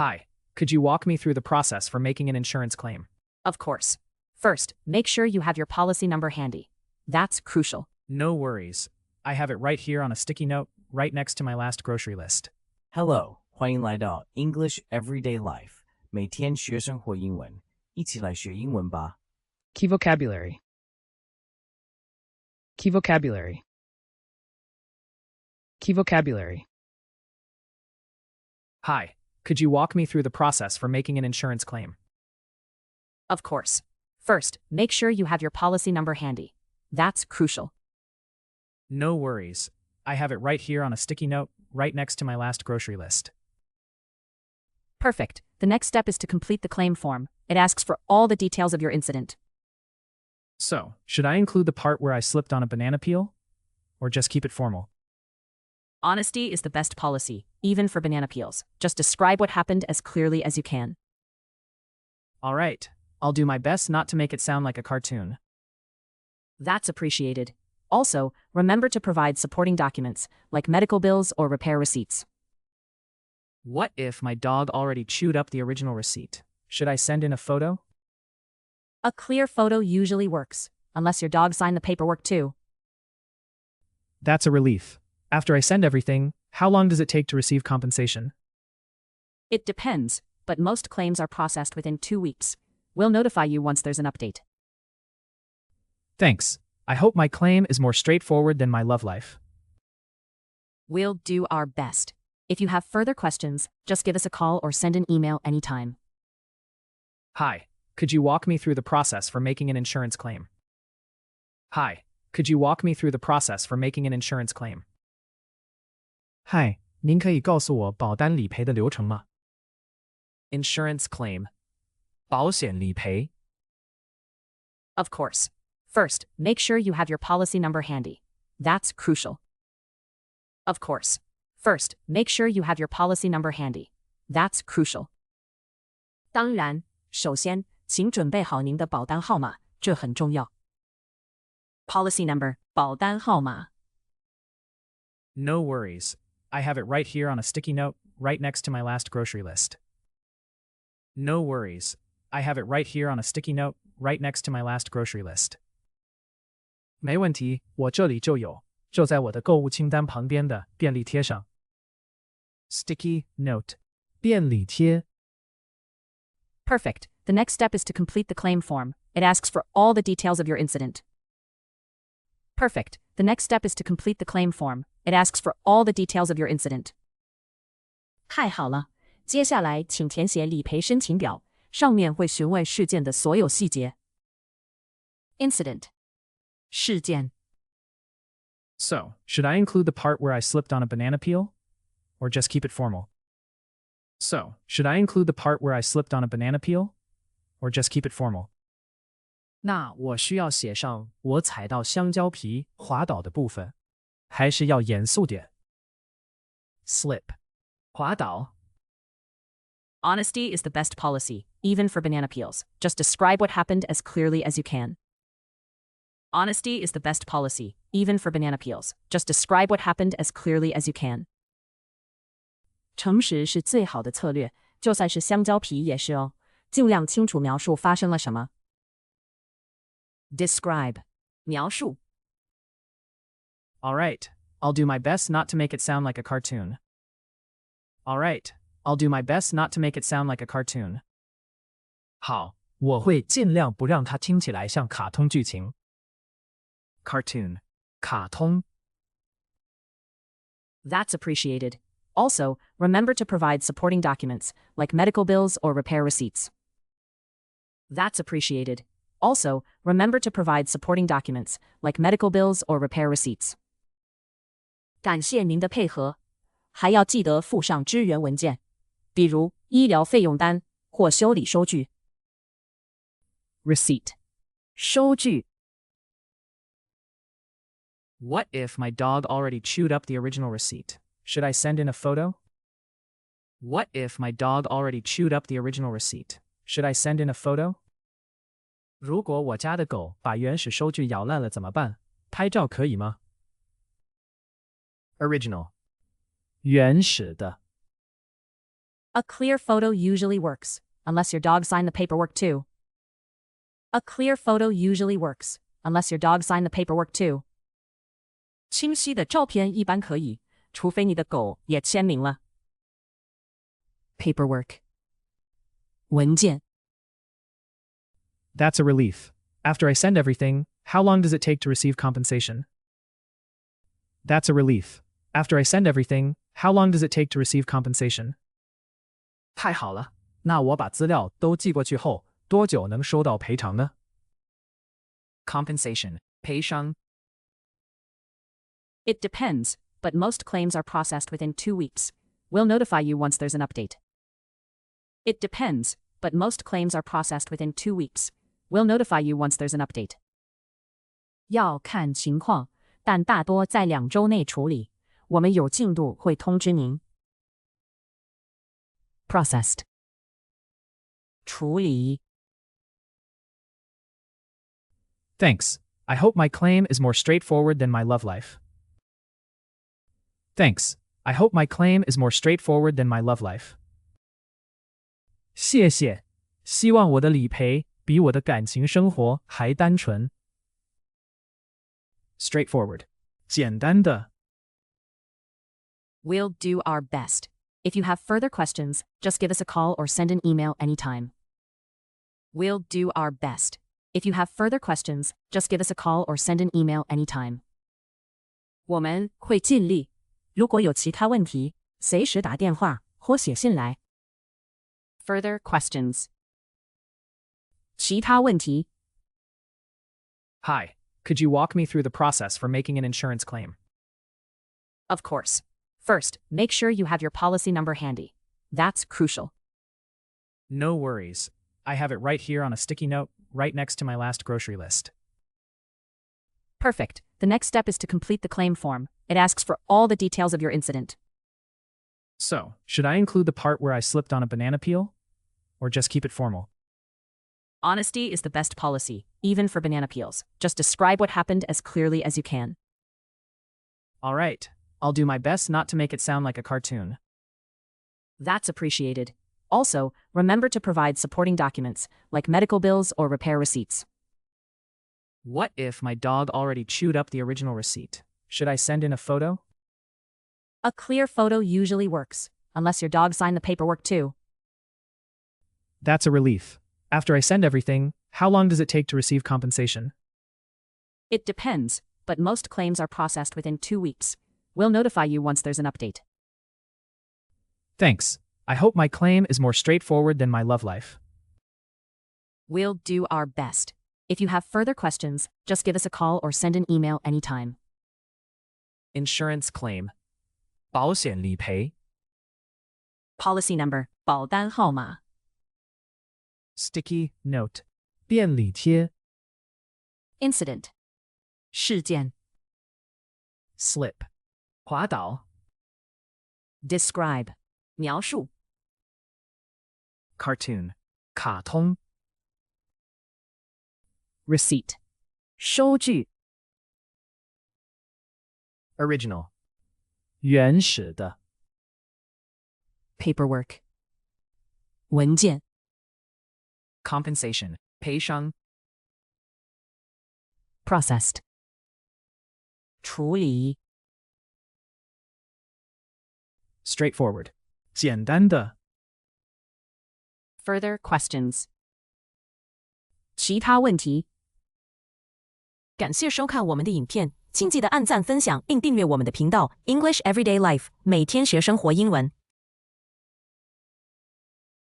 Hi, could you walk me through the process for making an insurance claim? Of course. First, make sure you have your policy number handy. That's crucial. No worries. I have it right here on a sticky note, right next to my last grocery list. Hello， 欢迎来到 English Everyday Life， 每天学生活英文，一起来学英文吧。Key vocabulary. Key vocabulary. Key vocabulary. Hi, could you walk me through the process for making an insurance claim? Of course. First, make sure you have your policy number handy. That's crucial. No worries. I have it right here on a sticky note, right next to my last grocery list. Perfect. The next step is to complete the claim form. It asks for all the details of your incident. So, should I include the part where I slipped on a banana peel? Or just keep it formal? Honesty is the best policy, even for banana peels. Just describe what happened as clearly as you can. All right. I'll do my best not to make it sound like a cartoon. That's appreciated. Also, remember to provide supporting documents, like medical bills or repair receipts. What if my dog already chewed up the original receipt? Should I send in a photo? A clear photo usually works, unless your dog signed the paperwork too. That's a relief. After I send everything, how long does it take to receive compensation? It depends, but most claims are processed within 2 weeks. We'll notify you once there's an update. Thanks. I hope my claim is more straightforward than my love life. We'll do our best. If you have further questions, just give us a call or send an email anytime. Hi, could you walk me through the process for making an insurance claim? Hi, could you walk me through the process for making an insurance claim? 嗨，您可以告诉我保单理赔的流程吗？ Insurance claim. 保险理赔。 Of course. First, make sure you have your policy number handy. That's crucial. Of course. First, make sure you have your policy number handy. That's crucial. 当然，首先，请准备好您的保单号码，这很重要。Policy number, 保单号码。No worries. I have it right here on a sticky note, right next to my last grocery list. No worries. I have it right here on a sticky note, right next to my last grocery list. 没问题，我这里就有，就在我的购物清单旁边的便利贴上。Sticky note. 便利贴。Perfect. The next step is to complete the claim form. It asks for all the details of your incident. Perfect. The next step is to complete the claim form. It asks for all the details of your incident. 太好了，接下来请填写理赔申请表，上面会询问事件的所有细节。Incident. 事件。 So, should I include the part where I slipped on a banana peel? Or just keep it formal? So, should I include the part where I slipped on a banana peel? Or just keep it formal? 那我需要写上我踩到香蕉皮滑倒的部分，还是要严肃点？ Slip. 滑倒。 Honesty is the best policy, even for banana peels. Just describe what happened as clearly as you can. Honesty is the best policy, even for banana peels. Just describe what happened as clearly as you can. 诚实是最好的策略，就算是香蕉皮也是哦。尽量清楚描述发生了什么。Describe. 描述。 All right. I'll do my best not to make it sound like a cartoon. All right. I'll do my best not to make it sound like a cartoon. 好，我会尽量不让它听起来像卡通剧情。Cartoon. 卡通。 That's appreciated. Also, remember to provide supporting documents, like medical bills or repair receipts. That's appreciated. Also, remember to provide supporting documents, like medical bills or repair receipts. 感谢您的配合，还要记得附上支援文件，比如医疗费用单或修理收据。Receipt. 收据。 What if my dog already chewed up the original receipt? Should I send in a photo? What if my dog already chewed up the original receipt? Should I send in a photo? 如果我家的狗把原始收据咬烂了怎么办？拍照可以吗？ Original. 原始的。A clear photo usually works, unless your dog signed the paperwork too. A clear photo usually works, unless your dog signed the paperwork too. 清晰的照片一般可以，除非你的狗也签名了。Paperwork. 文件。That's a relief. After I send everything, how long does it take to receive compensation? That's a relief. After I send everything, how long does it take to receive compensation? 太好了，那我把资料都寄过去后，多久能收到赔偿呢？ Compensation. 赔偿。It depends, but most claims are processed within 2 weeks. We'll notify you once there's an update. It depends, but most claims are processed within 2 weeks. We'll notify you once there's an update. 要看情况，但大多在2周内处理。我们有进度会通知您。Processed. 处理。Thanks. I hope my claim is more straightforward than my love life. Thanks. I hope my claim is more straightforward than my love life. 谢谢，希望我的理赔比我的感情生活还单纯。Straightforward. 简单的。We'll do our best. If you have further questions, just give us a call or send an email anytime. We'll do our best. If you have further questions, just give us a call or send an email anytime. 我们会尽力。如果有其他问题，随时打电话或写信来。Further questions. 其他问题。Hi, could you walk me through the process for making an insurance claim? Of course. First, make sure you have your policy number handy. That's crucial. No worries. I have it right here on a sticky note, right next to my last grocery list. Perfect. The next step is to complete the claim form. It asks for all the details of your incident. So, should I include the part where I slipped on a banana peel? Or just keep it formal? Honesty is the best policy, even for banana peels. Just describe what happened as clearly as you can. All right. I'll do my best not to make it sound like a cartoon. That's appreciated. Also, remember to provide supporting documents, like medical bills or repair receipts. What if my dog already chewed up the original receipt? Should I send in a photo? A clear photo usually works, unless your dog signed the paperwork too. That's a relief. After I send everything, how long does it take to receive compensation? It depends, but most claims are processed within 2 weeks. We'll notify you once there's an update. Thanks. I hope my claim is more straightforward than my love life. We'll do our best. If you have further questions, just give us a call or send an email anytime. Insurance claim. 保险理赔。 Policy number, 保单号码。 Sticky note. 便利贴。 Incident. 事件。 Slip. 滑倒。 Describe. 描述。 Cartoon. 卡通。 Receipt. 收据。 Original. 原始的。 Paperwork. 文件。 Compensation. 赔偿。 Processed. 处理。 Straightforward. 简单的。 Further questions. 其他问题。感谢收看我们的影片，请记得按赞、分享并订阅我们的频道 English Everyday Life， 每天学生活英文。